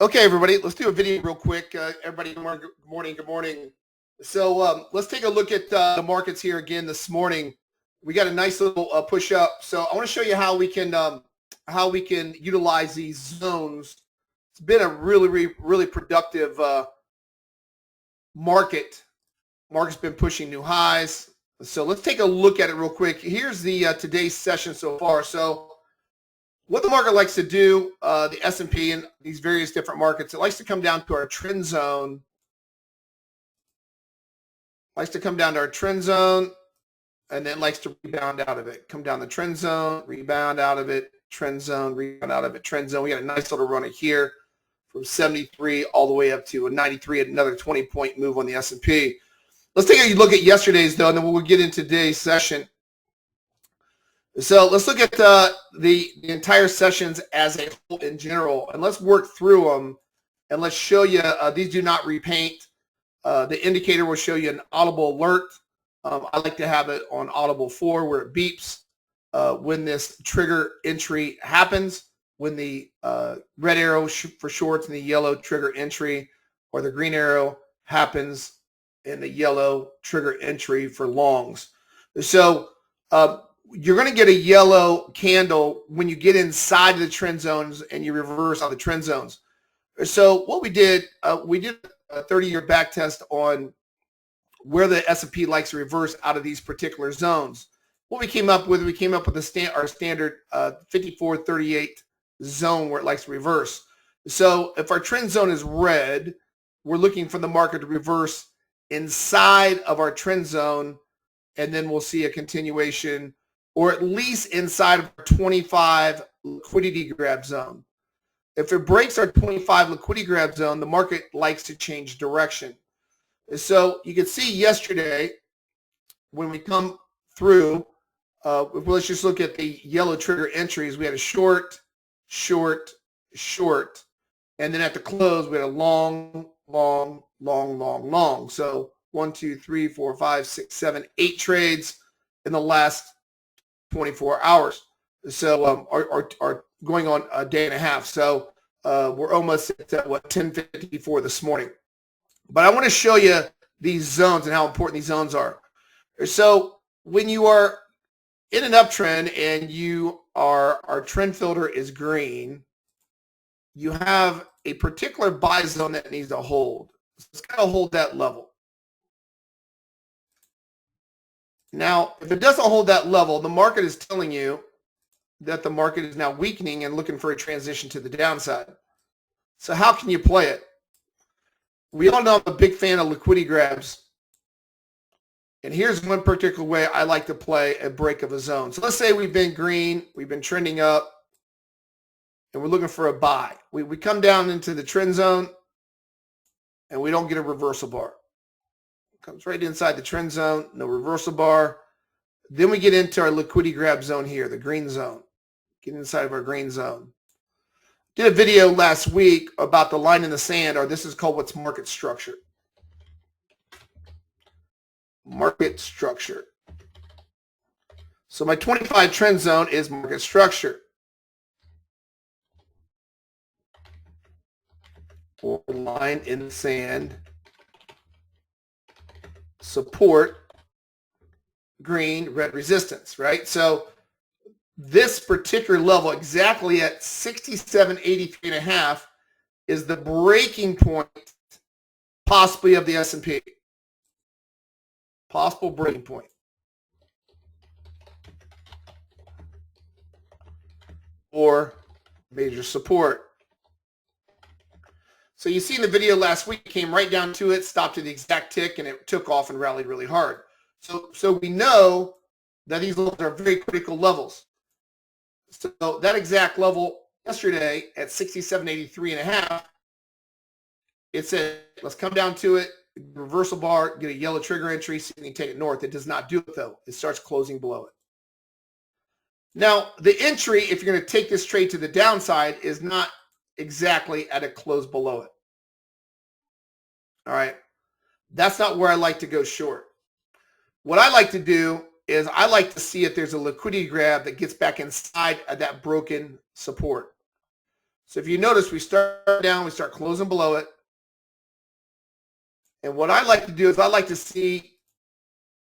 Okay, everybody, let's do a video real quick. Everybody, good morning, good morning, good morning. So let's take a look at the markets here again this morning. We got a nice little push up. So I want to show you how we can utilize these zones. It's been a really productive market. Market's been pushing new highs. So let's take a look at it real quick. Here's the today's session so far. So what the market likes to do, the S&P and these various different markets, it likes to come down to our trend zone. Likes to come down to our trend zone, and then likes to rebound out of it. Come down the trend zone, rebound out of it, trend zone, rebound out of it, trend zone. We got a nice little run here from 73 all the way up to a 93, another 20-point move on the S&P. Let's take a look at yesterday's, though, and then we'll get into today's session. So let's look at the entire sessions as a whole in general, and let's work through them, and let's show you these do not repaint. The indicator will show you an audible alert. I like to have it on audible 4 where it beeps when this trigger entry happens, when the red arrow for shorts and the yellow trigger entry, or the green arrow happens and the yellow trigger entry for longs. So you're going to get a yellow candle when you get inside of the trend zones and you reverse on the trend zones. So what we did a 30-year back test on where the S&P likes to reverse out of these particular zones. What we came up with our standard 54-38 zone where it likes to reverse. So if our trend zone is red, we're looking for the market to reverse inside of our trend zone, and then we'll see a continuation, or at least inside of our 25 liquidity grab zone. If it breaks our 25 liquidity grab zone, the market likes to change direction. So you can see yesterday when we come through, let's just look at the yellow trigger entries. We had a short, short, short, and then at the close we had a long, long, long, long, long. So 1, 2, 3, 4, 5, 6, 7, 8 trades in the last 24 hours. So are going on a day and a half. So we're almost at 10:54 this morning. But I want to show you these zones and how important these zones are. So when you are in an uptrend and our trend filter is green, you have a particular buy zone that needs to hold. So it's got to hold that level. Now, if it doesn't hold that level, the market is telling you that the market is now weakening and looking for a transition to the downside. So how can you play it? We all know I'm a big fan of liquidity grabs. And here's one particular way I like to play a break of a zone. So let's say we've been green, we've been trending up, and we're looking for a buy. We come down into the trend zone, and we don't get a reversal bar. Comes right inside the trend zone, no reversal bar. Then we get into our liquidity grab zone here, the green zone. Get inside of our green zone. Did a video last week about the line in the sand, or this is called what's market structure. Market structure. So my 25 trend zone is market structure. Or line in the sand. Support, green, red resistance, right? So this particular level, exactly at 67.83.5, is the breaking point, possibly of the S&P. Possible breaking point. Or major support. So you see in the video last week, came right down to it, stopped to the exact tick, and it took off and rallied really hard. So we know that these levels are very critical levels. So that exact level yesterday at 67.83.5, it said, let's come down to it, reversal bar, get a yellow trigger entry, so you can take it north. It does not do it, though. It starts closing below it. Now, the entry, if you're going to take this trade to the downside, is not exactly at a close below it. All right. That's not where I like to go short. What I like to do is I like to see if there's a liquidity grab that gets back inside of that broken support. So if you notice, we start down, we start closing below it. And what I like to do is I like to see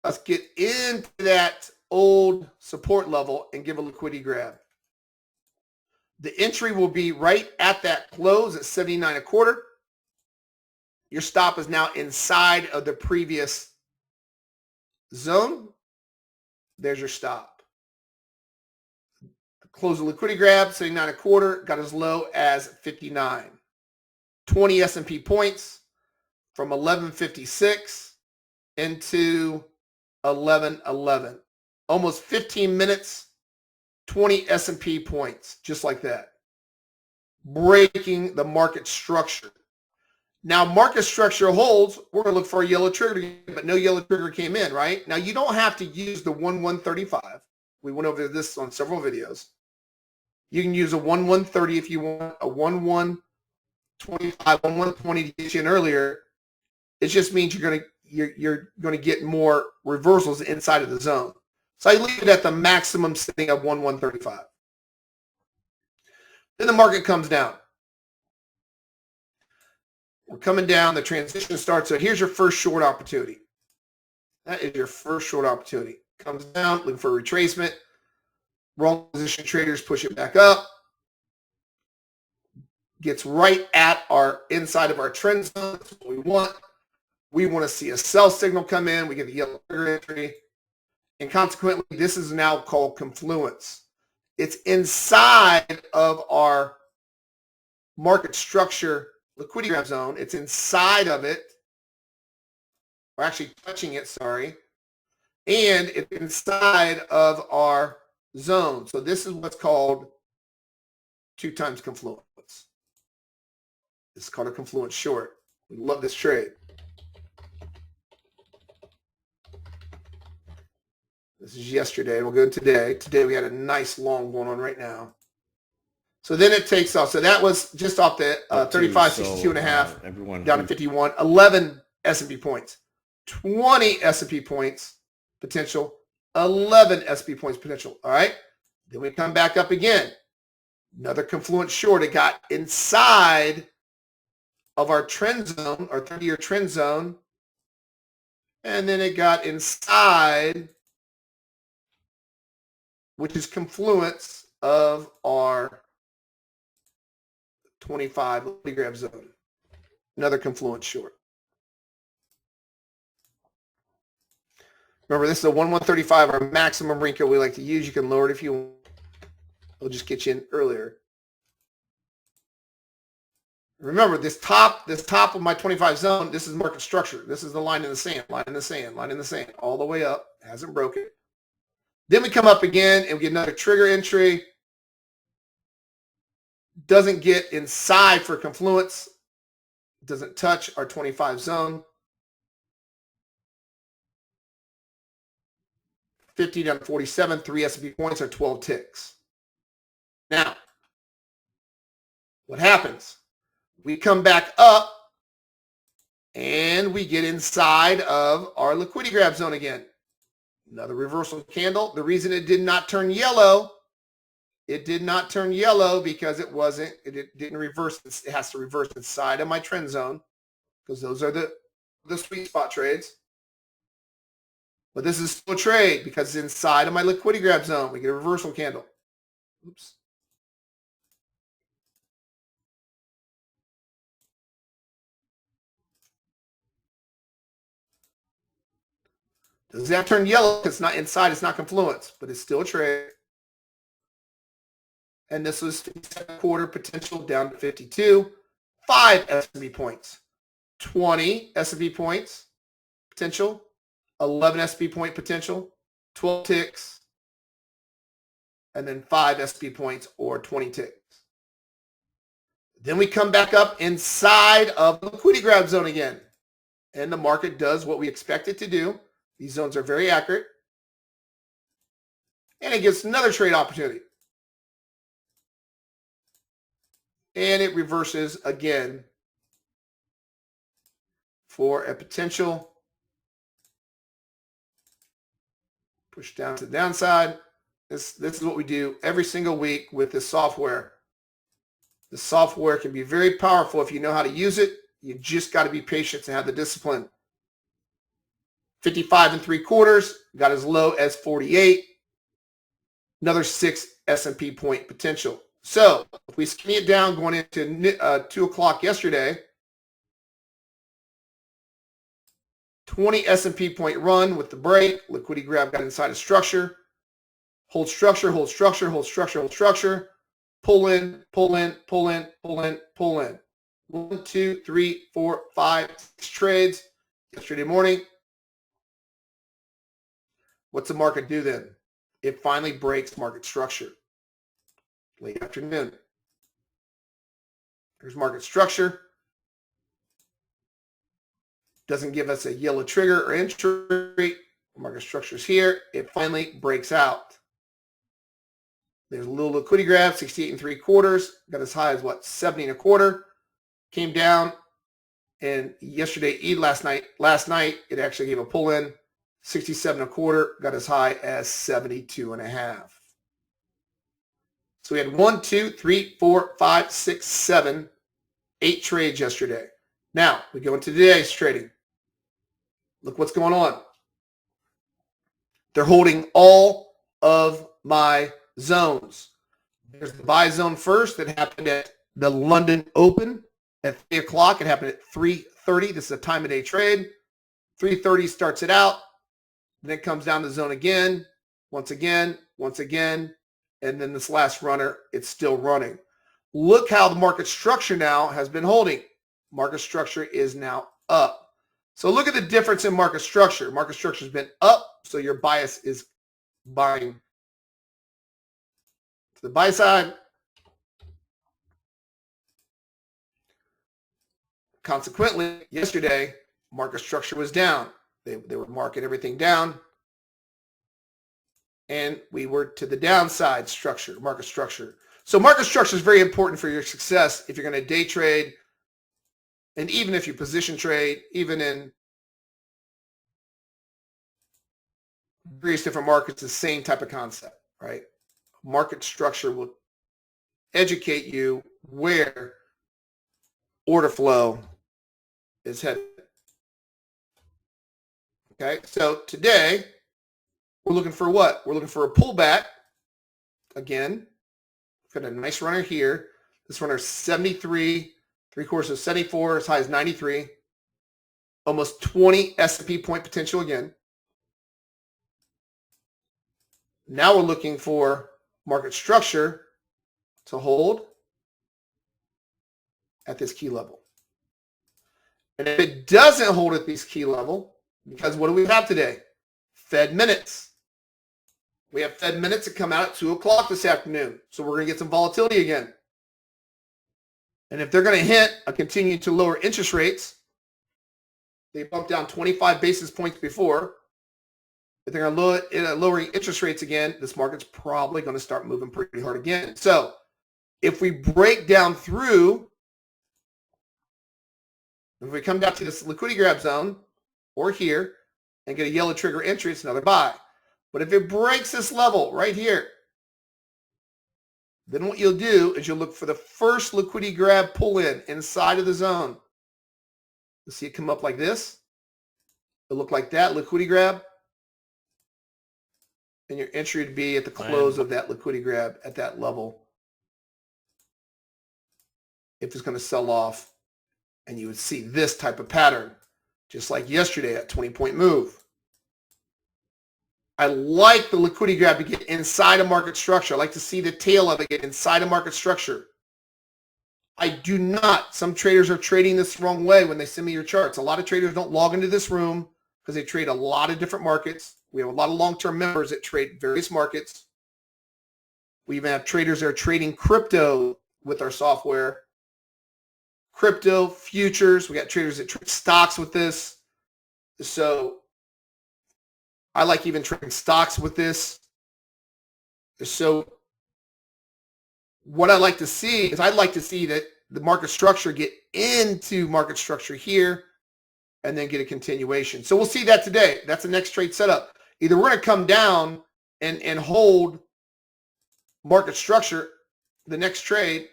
us get into that old support level and give a liquidity grab. The entry will be right at that close at 79.25. Your stop is now inside of the previous zone. There's your stop. Close the liquidity grab, 79.25, got as low as 59. 20 S&P points from 1156 into 1111. Almost 15 minutes, 20 S&P points, just like that. Breaking the market structure. Now, market structure holds, we're going to look for a yellow trigger, but no yellow trigger came in, right? Now, you don't have to use the 1135. We went over this on several videos. You can use a 1130 if you want, a 1125, 1120 to get you in earlier. It just means you're going to get more reversals inside of the zone. So I leave it at the maximum setting of 1135. Then the market comes down. We're coming down. The transition starts. So here's your first short opportunity. That is your first short opportunity. Comes down, looking for a retracement. Wrong position traders push it back up. Gets right at our inside of our trend zone. That's what we want. We want to see a sell signal come in. We get the yellow trigger entry. And consequently, this is now called confluence. It's inside of our market structure liquidity grab zone. It's inside of it. We're actually touching it, sorry. And it's inside of our zone. So this is what's called 2 times confluence. It's called a confluence short. We love this trade. This is yesterday. We'll go today. Today we had a nice long going on right now. So then it takes off. So that was just off the 35, 62 and a half, down to 51, 11 S&P points, 20 S&P points potential, 11 S&P points potential. All right. Then we come back up again. Another confluence short. It got inside of our trend zone, our 30-year trend zone. And then it got inside, which is confluence of our 25 liquidity grab zone. Another confluence short. Remember, this is a 1135, our maximum wrinkle we like to use. You can lower it if you want. It'll just get you in earlier. Remember, this top of my 25 zone, this is market structure. This is the line in the sand, line in the sand, line in the sand, all the way up. Hasn't broken. Then we come up again and we get another trigger entry. Doesn't get inside for confluence. Doesn't touch our 25 zone. 50 down to 47, 3 S&P points are 12 ticks. Now, what happens? We come back up and we get inside of our liquidity grab zone again. Another reversal candle. The reason it did not turn yellow, because it didn't reverse. It has to reverse inside of my trend zone because those are the sweet spot trades. But this is still a trade because it's inside of my liquidity grab zone. We get a reversal candle. Oops. Does that turn yellow? It's not inside. It's not confluence, but it's still a trade. And this was 57.25 potential down to 52. 5 S&P points. 20 S&P points potential. 11 S&P point potential. 12 ticks. And then 5 S&P points or 20 ticks. Then we come back up inside of the liquidity grab zone again. And the market does what we expect it to do. These zones are very accurate. And it gives another trade opportunity. And it reverses again for a potential push down to the downside. This is what we do every single week with this software. The software can be very powerful if you know how to use it. You just got to be patient and have the discipline. 55 3/4, got as low as 48. Another 6 S&P point potential. So if we skinny it down going into 2 o'clock yesterday, 20 S&P point run with the break. Liquidity grab got inside a structure. Hold structure, hold structure, hold structure, hold structure. Pull in, pull in, pull in, pull in, pull in. 1, 2, 3, 4, 5, 6 trades yesterday morning. What's the market do then? It finally breaks market structure. Late afternoon. Here's market structure. Doesn't give us a yellow trigger or entry. Market structure's here. It finally breaks out. There's a little liquidity grab, 68 3/4. Got as high as what? 70 1/4. Came down, and yesterday, last night, it actually gave a pull in, 67 1/4. Got as high as 72 1/2. So we had 1, 2, 3, 4, 5, 6, 7, 8 trades yesterday. Now we go into today's trading. Look what's going on. They're holding all of my zones. There's the buy zone first that happened at the London Open at 3 o'clock. It happened at 3:30. This is a time of day trade. 3:30 starts it out. Then it comes down the zone again, once again, and then this last runner, it's still running. Look how the market structure now has been holding. Market structure is now up. So look at the difference in market structure. Market structure has been up, so your bias is buying to the buy side. Consequently, yesterday, market structure was down. They were marking everything down. And we were to the downside structure, market structure. So market structure is very important for your success if you're going to day trade, and even if you position trade, even in various different markets, the same type of concept, right? Market structure will educate you where order flow is headed. Okay, so today we're looking for what? We're looking for a pullback. Again, got a nice runner here. This runner is 73, 3/4 of 74, as high as 93. Almost 20 S&P point potential again. Now we're looking for market structure to hold at this key level. And if it doesn't hold at this key level, because what do we have today? Fed minutes. We have Fed minutes that come out at 2 o'clock this afternoon. So we're going to get some volatility again. And if they're going to hint a continue to lower interest rates, they bumped down 25 basis points before. If they're going to lowering interest rates again, this market's probably going to start moving pretty hard again. So if we break down through, if we come down to this liquidity grab zone or here and get a yellow trigger entry, it's another buy. But if it breaks this level right here, then what you'll do is you'll look for the first liquidity grab pull in inside of the zone. You'll see it come up like this. It'll look like that, liquidity grab. And your entry would be at the close of that liquidity grab at that level. If it's going to sell off, and you would see this type of pattern, just like yesterday at 20-point move. I like the liquidity grab to get inside a market structure. I like to see the tail of it get inside a market structure. I do not. Some traders are trading this the wrong way when they send me your charts. A lot of traders don't log into this room because they trade a lot of different markets. We have a lot of long-term members that trade various markets. We even have traders that are trading crypto with our software. Crypto, futures. We got traders that trade stocks with this. So I like even trading stocks with this. So what I like to see is I'd like to see that the market structure get into market structure here and then get a continuation. So we'll see that today. That's the next trade setup. Either we're going to come down and hold market structure the next trade,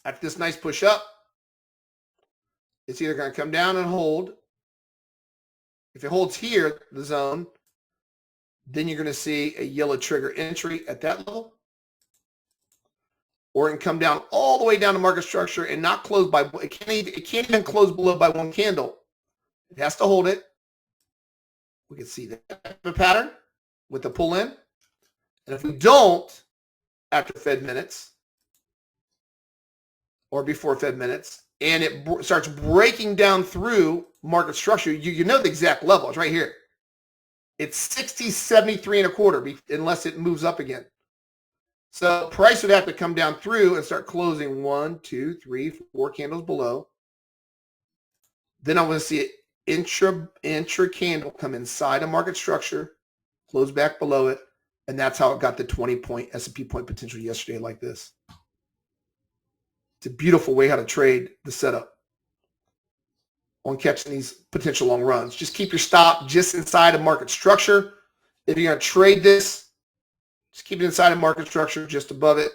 After this nice push up, it's either going to come down and hold. If it holds here, the zone, then you're going to see a yellow trigger entry at that level. Or it can come down all the way down to market structure and not close by, it can't even close below by one candle. It has to hold it. We can see that pattern with the pull in. And if we don't, after Fed minutes or before Fed minutes, and it starts breaking down through market structure, you know the exact level. It's right here. It's 60.73 1/4 unless it moves up again. So price would have to come down through and start closing 1, 2, 3, 4 candles below. Then I'm going to see it intra candle come inside a market structure, close back below it, and that's how it got the 20-point S&P point potential yesterday like this. It's a beautiful way how to trade the setup on catching these potential long runs. Just keep your stop just inside of market structure. If you're going to trade this, just keep it inside of market structure, just above it.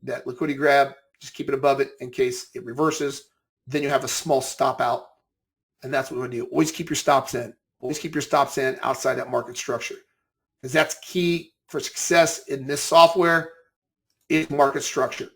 That liquidity grab, just keep it above it in case it reverses. Then you have a small stop out. And that's what we do. Always keep your stops in. Always keep your stops in outside that market structure. Because that's key for success in this software is market structure.